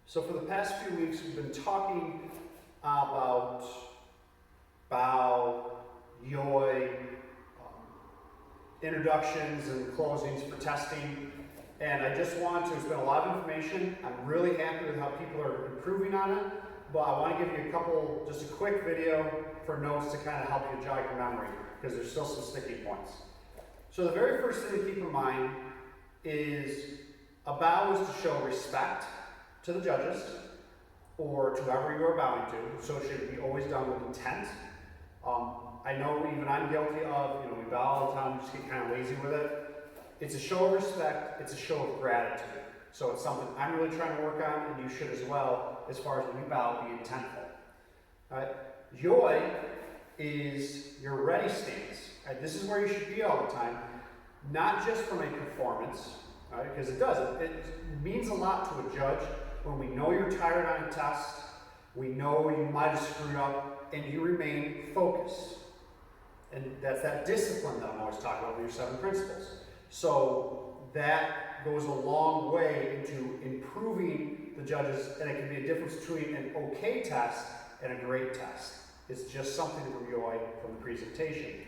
So for the past few weeks, we've been talking about bow, yoi, introductions and closings for testing. And I just want to, it's been a lot of information. I'm really happy with how people are improving on it, but I want to give you just a quick video for notes to kind of help you jog your memory, because there's still some sticky points. So the very first thing to keep in mind is a bow is to show respect to the judges or to whoever you are bowing to, so it should be always done with intent. I know even I'm guilty of, we bow all the time, we just get kind of lazy with it. It's a show of respect, it's a show of gratitude. So it's something I'm really trying to work on, and you should as well, as far as when you bow, be intentful. All right? Yoi is your ready stance. Right? This is where you should be all the time, not just from a performance, right? Because it means a lot to a judge when we know you're tired on a test, we know you might have screwed up, and you remain focused. And that's that discipline that I'm always talking about with your 7 principles. So that goes a long way into improving the judges, and it can be a difference between an okay test and a great test. It's just something to enjoy from the presentation.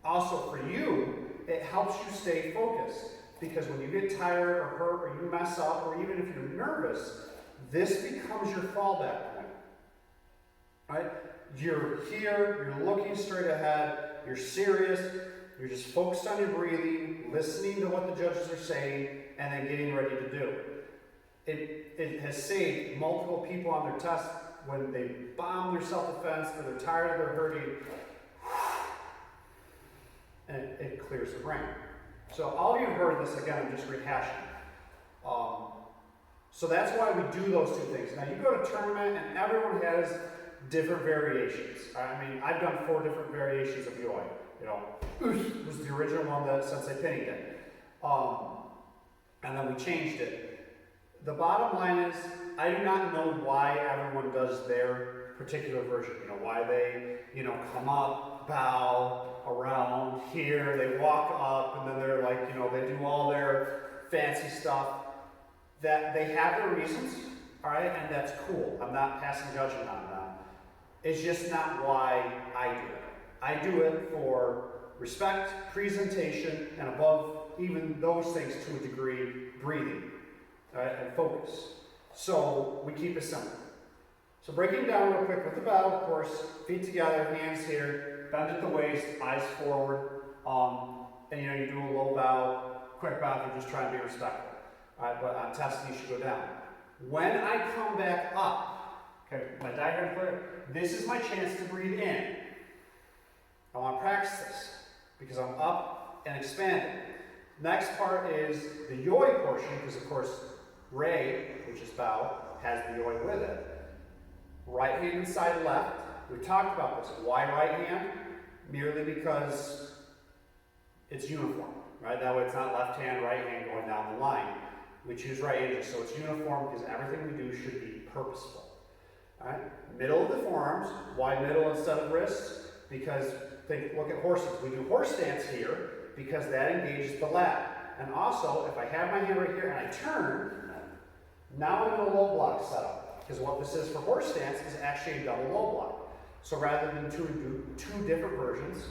Also for you, it helps you stay focused, because when you get tired or hurt or you mess up, or even if you're nervous, this becomes your fallback point. Right? You're here, you're looking straight ahead, you're serious, you're just focused on your breathing, listening to what the judges are saying, and then getting ready to do. It has saved multiple people on their test when they bomb their self-defense, or they're tired, or they're hurting, and it clears the brain. So all of you have heard this, again, I'm just rehashing. So that's why we do those 2 things. Now you go to a tournament and everyone has different variations. I mean, I've done 4 different variations of yoi. Was the original one that Sensei Penny did. And then we changed it. The bottom line is, I do not know why everyone does their particular version. Why they, come up, bow, around, here, they walk up, and then they're like, they do all their fancy stuff. That they have their reasons, all right, and that's cool. I'm not passing judgment on them. It's just not why I do it. I do it for respect, presentation, and above even those things to a degree, breathing, all right, and focus. So we keep it simple. So breaking down real quick with the bow, of course, feet together, hands here, bend at the waist, eyes forward, and you do a low bow, quick bow if you're just trying to be respectful. All right, but on testing, you should go down. When I come back up, okay, my diagram clear? This is my chance to breathe in. I want to practice this because I'm up and expanding. Next part is the yoi portion, because of course, rei, which is bow, has the yoi with it. Right hand inside left. We talked about this. Why right hand? Merely because it's uniform, right? That way it's not left hand, right hand going down the line. We choose right hand just so it's uniform, because everything we do should be purposeful. All right? Middle of the forearms. Why middle instead of wrists? Because look at horses. We do horse stance here because that engages the lat. And also, if I have my hand right here and I turn, now I'm in a low block setup. Because what this is for horse stance is actually a double low block. So rather than do 2 different versions,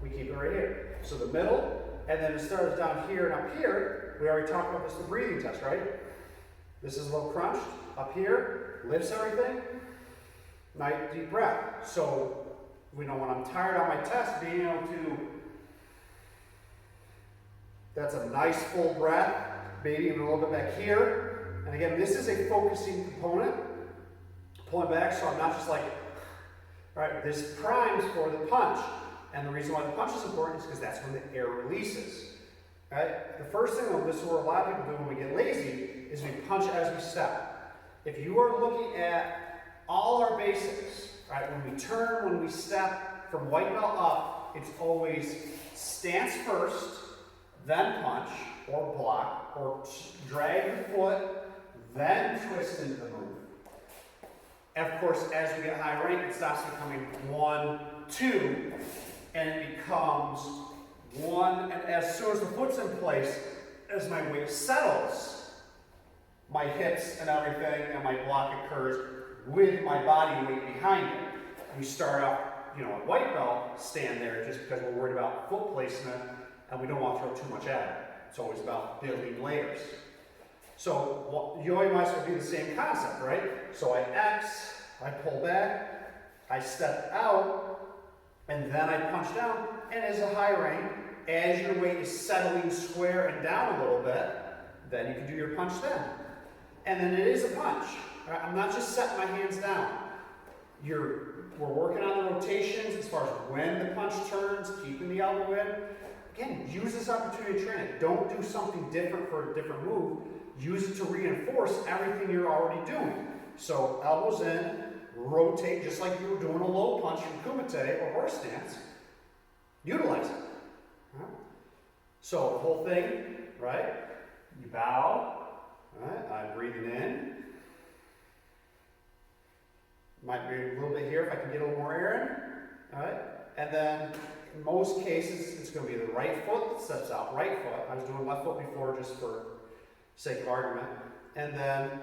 we keep it right here. So the middle, and then it starts down here and up here. We already talked about this in the breathing test, right? This is a little crunched. Up here, lifts everything. Nice deep breath. So when I'm tired on my test, being able to, that's a nice full breath, maybe even a little bit back here. And again, this is a focusing component. Pulling back, so I'm not just like, all right, this primes for the punch. And the reason why the punch is important is because that's when the air releases. Right? The first thing, this is what a lot of people do when we get lazy, is we punch as we step. If you are looking at all our basics, right, when we turn, when we step from white belt up, it's always stance first, then punch, or block, or drag the foot, then twist into the move. And of course, as we get high rank, it stops becoming 1, 2, and it becomes 1, and as soon as the foot's in place, as my weight settles, my hips and everything, and my block occurs with my body weight behind it. We start off, at white belt, stand there just because we're worried about foot placement and we don't want to throw too much at it. It's always about building layers. So you might as well do the same concept, right? So I X, I pull back, I step out, and then I punch down, and as a high rank, as your weight is settling square and down a little bit, then you can do your punch then. And then it is a punch. Right? I'm not just setting my hands down. We're working on the rotations as far as when the punch turns, keeping the elbow in. Again, use this opportunity to train it. Don't do something different for a different move. Use it to reinforce everything you're already doing. So elbows in, rotate just like you were doing a low punch from kumite or horse stance. Utilize it. Right? So the whole thing, right? You bow, right? I'm breathing in. Might be a little bit here if I can get a little more air in. All right? And then in most cases, it's going to be the right foot that steps out. Right foot. I was doing left foot before just for sake of argument. And then,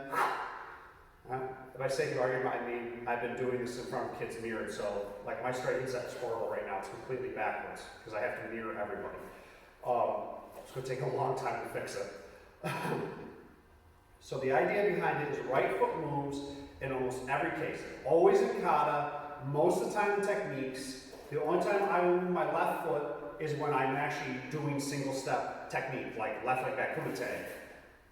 by sake of argument, I mean I've been doing this in front of kids mirrored. So, like my striking set is horrible right now. It's completely backwards because I have to mirror everybody. It's going to take a long time to fix it. So the idea behind it is right foot moves in almost every case. Always in kata, most of the time in techniques. The only time I will move my left foot is when I'm actually doing single step technique, like left leg back kumite,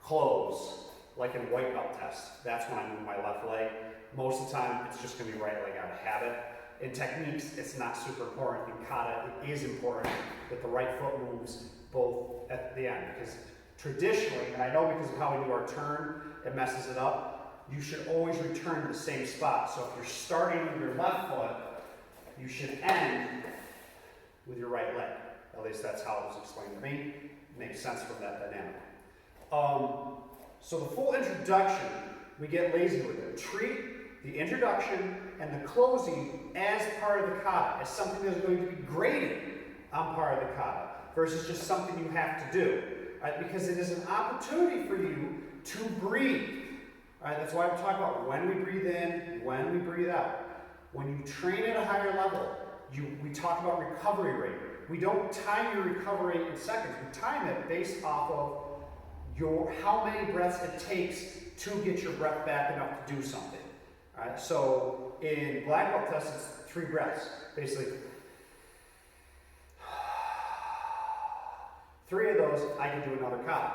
close, like in white belt test. That's when I move my left leg. Most of the time, it's just going to be right leg out of habit. In techniques, it's not super important. In kata, it is important that the right foot moves both at the end, because traditionally, and I know because of how we do our turn, it messes it up. You should always return to the same spot. So if you're starting with your left foot, you should end with your right leg. At least that's how it was explained to me. It makes sense from that dynamic. So the full introduction, we get lazy with it. Treat the introduction and the closing as part of the kata, as something that's going to be graded on part of the kata, versus just something you have to do. Right? Because it is an opportunity for you to breathe. Right? That's why we talk about when we breathe in, when we breathe out. When you train at a higher level, we talk about recovery rate. We don't time your recovery in seconds. We time it based off of how many breaths it takes to get your breath back enough to do something. All right? So in black belt tests, it's 3 breaths. Basically, 3 of those, I can do another kata.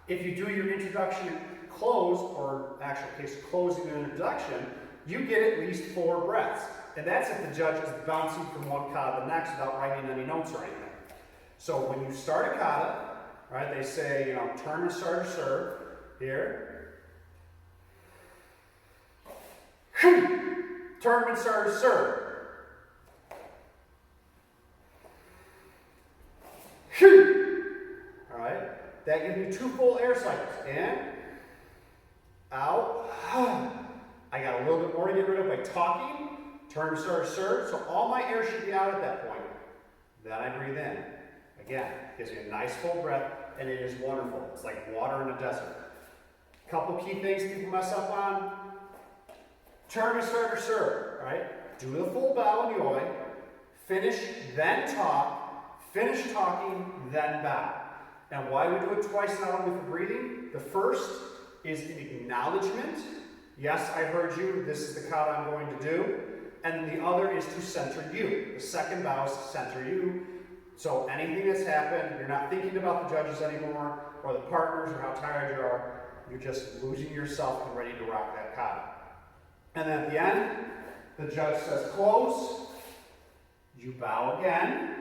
If you do your introduction and close, or actual case, closing and introduction, you get at least 4 breaths. And that's if the judge is bouncing from one kata to the next without writing any notes or anything. So when you start a kata, right, they say, turn and start or serve. Here. Turn and start or serve. All right. That gives me 2 full air cycles. In, out. I got a little bit more to get rid of by talking. Turn, start, serve. So all my air should be out at that point. Then I breathe in. Again, gives me a nice full breath, and it is wonderful. It's like water in a desert. Couple key things people mess up on. Turn, start, or serve. Right? Do the full bow and yoi. Finish, then talk. Finish talking, then bow. And why we do it twice, not only for breathing. The first is an acknowledgement. Yes, I heard you. This is the kata I'm going to do. And the other is to center you. The second bow is to center you. So anything that's happened, you're not thinking about the judges anymore, or the partners, or how tired you are. You're just losing yourself and ready to rock that kata. And then at the end, the judge says close. You bow again.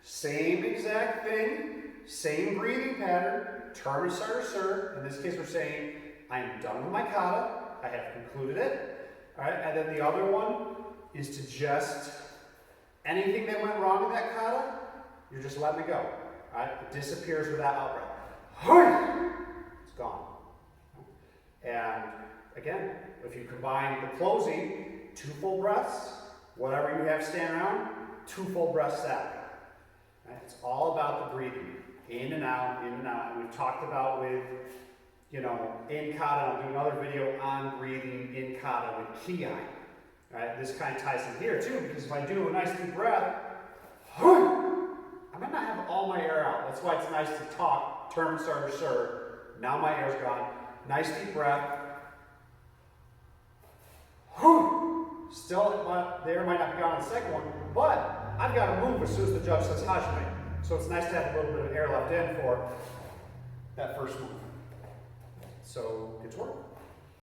Same exact thing. Same breathing pattern. Turn and start or serve. In this case, we're saying, I am done with my kata. I have concluded it. All right, and then the other one is to just, anything that went wrong in that kata, you're just letting it go. All right, it disappears with that out breath. It's gone. And again, if you combine the closing, 2 full breaths, whatever you have stand around, 2 full breaths that. Right? It's all about the breathing. In and out, in and out. And we've talked about with you know, in Kata. I'll do another video on breathing in Kata with Ki. All right, this kind of ties in here too, because if I do a nice deep breath, I might not have all my air out. That's why it's nice to talk, term, starter, sir. Now my air's gone. Nice deep breath. Still, the air might not be gone on the second one, but I've got to move as soon as the judge says Hajime. So it's nice to have a little bit of air left in for that first move. So, good work.